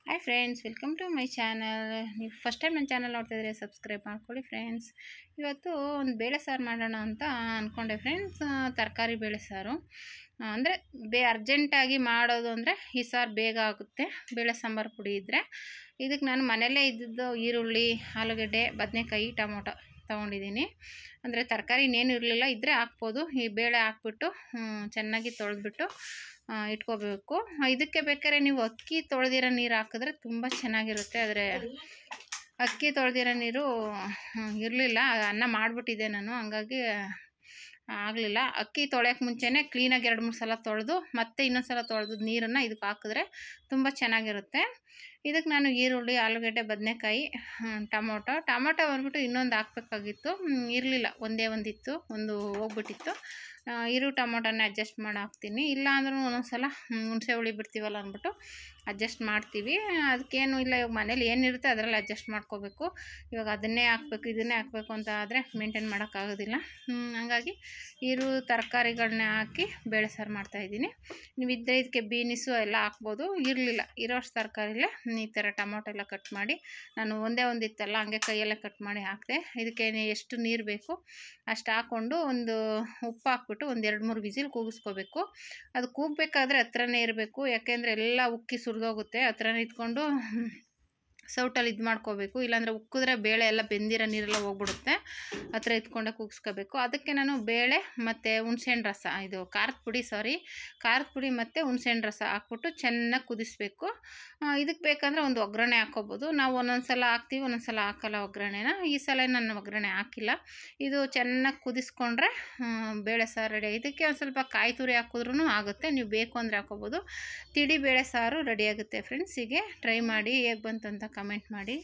Hi friends, welcome to my channel. ನೀವು first time ನನ್ನ channel ನೋಡ್ತಾ ಇದ್ರೆ ಸಬ್ಸ್ಕ್ರೈಬ್ ಮಾಡ್ಕೊಳ್ಳಿ ಫ್ರೆಂಡ್ಸ್. ಇವತ್ತು ಒಂದು ಬೇಳೆ ಸಾರು ಮಾಡೋಣ ಅಂತ ಅಂದ್ಕೊಂಡೆ ಫ್ರೆಂಡ್ಸ್. ತರಕಾರಿ ಬೇಳೆ ಸಾರು ಅಂದರೆ ಅರ್ಜೆಂಟಾಗಿ ಮಾಡೋದು ಅಂದರೆ ಈ ಸಾರು ಬೇಗ ಆಗುತ್ತೆ. ಬೇಳೆ ಸಾಂಬಾರು ಪುಡಿ ಇದ್ದರೆ ಇದಕ್ಕೆ ನಾನು ಮನೆಯಲ್ಲೇ ಇದ್ದಿದ್ದು ಈರುಳ್ಳಿ, ಆಲೂಗಡ್ಡೆ, ಬದನೆಕಾಯಿ, ಟೊಮೊಟೊ ತೊಗೊಂಡಿದ್ದೀನಿ. ಅಂದರೆ ತರಕಾರಿ ಇನ್ನೇನು ಇರಲಿಲ್ಲ, ಇದ್ದರೆ ಹಾಕ್ಬೋದು. ಈ ಬೇಳೆ ಹಾಕ್ಬಿಟ್ಟು ಚೆನ್ನಾಗಿ ತೊಳೆದ್ಬಿಟ್ಟು ಇಟ್ಕೋಬೇಕು. ಇದಕ್ಕೆ ಬೇಕಾದ್ರೆ ನೀವು ಅಕ್ಕಿ ತೊಳೆದಿರೋ ನೀರು ಹಾಕಿದ್ರೆ ತುಂಬ ಚೆನ್ನಾಗಿರುತ್ತೆ. ಆದರೆ ಅಕ್ಕಿ ತೊಳೆದಿರೋ ನೀರು ಇರಲಿಲ್ಲ, ಅನ್ನ ಮಾಡಿಬಿಟ್ಟಿದ್ದೆ ನಾನು, ಹಂಗಾಗಿ ಆಗಲಿಲ್ಲ. ಅಕ್ಕಿ ತೊಳೆಯೋಕ್ಕೆ ಮುಂಚೆನೇ ಕ್ಲೀನಾಗಿ 2-3 ಸಲ ತೊಳೆದು ಮತ್ತೆ ಇನ್ನೊಂದು ಸಲ ತೊಳೆದು ನೀರನ್ನು ಇದಕ್ಕೆ ಹಾಕಿದ್ರೆ ತುಂಬ ಚೆನ್ನಾಗಿರುತ್ತೆ. ಇದಕ್ಕೆ ನಾನು ಈರುಳ್ಳಿ, ಆಲೂಗಡ್ಡೆ, ಬದನೆಕಾಯಿ, ಟೊಮೊಟೊ ಬಂದ್ಬಿಟ್ಟು ಇನ್ನೊಂದು ಹಾಕ್ಬೇಕಾಗಿತ್ತು, ಇರಲಿಲ್ಲ, ಒಂದೇ ಒಂದಿತ್ತು, ಒಂದು ಹೋಗ್ಬಿಟ್ಟಿತ್ತು. ಟೊಮೊಟೊನ ಅಡ್ಜಸ್ಟ್ ಮಾಡಿ ಹಾಕ್ತೀನಿ. ಇಲ್ಲ ಅಂದ್ರೂ ಒಂದೊಂದು ಸಲ ಹುಣಸೆ ಹುಳಿ ಬಿಡ್ತೀವಲ್ಲ ಅಂದ್ಬಿಟ್ಟು ಅಡ್ಜಸ್ಟ್ ಮಾಡ್ತೀವಿ. ಅದಕ್ಕೇನು ಇಲ್ಲ, ಇವಾಗ ಮನೇಲಿ ಏನಿರುತ್ತೆ ಅದರಲ್ಲಿ ಅಡ್ಜಸ್ಟ್ ಮಾಡ್ಕೋಬೇಕು. ಇವಾಗ ಅದನ್ನೇ ಹಾಕ್ಬೇಕು, ಇದನ್ನೇ ಹಾಕಬೇಕು ಅಂತ ಆದರೆ ಮೇಂಟೈನ್ ಮಾಡೋಕ್ಕಾಗೋದಿಲ್ಲ. ಹಾಗಾಗಿ ತರಕಾರಿಗಳನ್ನ ಹಾಕಿ ಬೇಳೆ ಸಾರು ಮಾಡ್ತಾಯಿದ್ದೀನಿ. ನೀವು ಇದ್ದರೆ ಇದಕ್ಕೆ ಬೀನಿಸು ಎಲ್ಲ ಹಾಕ್ಬೋದು. ಇರಲಿಲ್ಲ, ಇರೋಷ್ಟು ತರಕಾರಿಲೇ ಈ ಥರ ಟೊಮೊಟೊ ಎಲ್ಲ ಕಟ್ ಮಾಡಿ, ನಾನು ಒಂದೇ ಒಂದಿತ್ತಲ್ಲ ಹಂಗೆ ಕೈಯಲ್ಲೇ ಕಟ್ ಮಾಡಿ ಹಾಕಿದೆ. ಇದಕ್ಕೆ ಎಷ್ಟು ನೀರು ಬೇಕು ಅಷ್ಟು ಹಾಕ್ಕೊಂಡು ಒಂದು ಉಪ್ಪು ಹಾಕ್ಬಿಟ್ಟು ಒಂದು 2-3 ವಿಸಿಲ್ ಕೂಗಿಸ್ಕೋಬೇಕು. ಅದು ಕೂಗಬೇಕಾದ್ರೆ ಹತ್ರನೇ ಇರಬೇಕು, ಯಾಕೆಂದರೆ ಎಲ್ಲ ಉಕ್ಕಿ ಸುರಿದೋಗುತ್ತೆ. ಹತ್ರನೇ ಇಟ್ಕೊಂಡು ಸೌಟಲ್ಲಿ ಇದು ಮಾಡ್ಕೋಬೇಕು, ಇಲ್ಲಾಂದರೆ ಉಕ್ಕಿದ್ರೆ ಬೇಳೆ ಎಲ್ಲ ಬೆಂದಿರೋ ನೀರೆಲ್ಲ ಹೋಗ್ಬಿಡುತ್ತೆ. ಹತ್ರ ಇಟ್ಕೊಂಡೆ ಕೂಗಿಸ್ಕೋಬೇಕು. ಅದಕ್ಕೆ ನಾನು ಬೇಳೆ ಮತ್ತು ಹುಣ್ಸೆಹಣ್ಣು ರಸ, ಇದು ಖಾರದ ಪುಡಿ ಮತ್ತು ಹುಣ್ಸೆಹಣ್ಣು ರಸ ಹಾಕ್ಬಿಟ್ಟು ಚೆನ್ನಾಗಿ ಕುದಿಸ್ಬೇಕು. ಇದಕ್ಕೆ ಬೇಕಂದರೆ ಒಂದು ಒಗ್ಗರಣೆ ಹಾಕ್ಕೋಬೋದು. ನಾವು ಒಂದೊಂದು ಸಲ ಹಾಕ್ತೀವಿ, ಒಂದೊಂದು ಸಲ ಹಾಕಲ್ಲ ಒಗ್ಗರಣೆನ. ಈ ಸಲ ನಾನು ಒಗ್ಗರಣೆ ಹಾಕಿಲ್ಲ. ಇದು ಚೆನ್ನಾಗಿ ಕುದಿಸ್ಕೊಂಡ್ರೆ ಬೇಳೆ ಸಾರು ರೆಡಿ. ಇದಕ್ಕೆ ಒಂದು ಸ್ವಲ್ಪ ಕಾಯಿ ತುರಿ ಹಾಕಿದ್ರೂ ಆಗುತ್ತೆ, ನೀವು ಬೇಕು ಅಂದರೆ ಹಾಕ್ಕೋಬೋದು. ತಿಳಿ ಬೇಳೆ ಸಾರು ರೆಡಿಯಾಗುತ್ತೆ ಫ್ರೆಂಡ್ಸ್. ಹೀಗೆ ಟ್ರೈ ಮಾಡಿ, ಹೇಗೆ ಬಂತು ಅಂತ ಕಮೆಂಟ್ ಮಾಡಿ.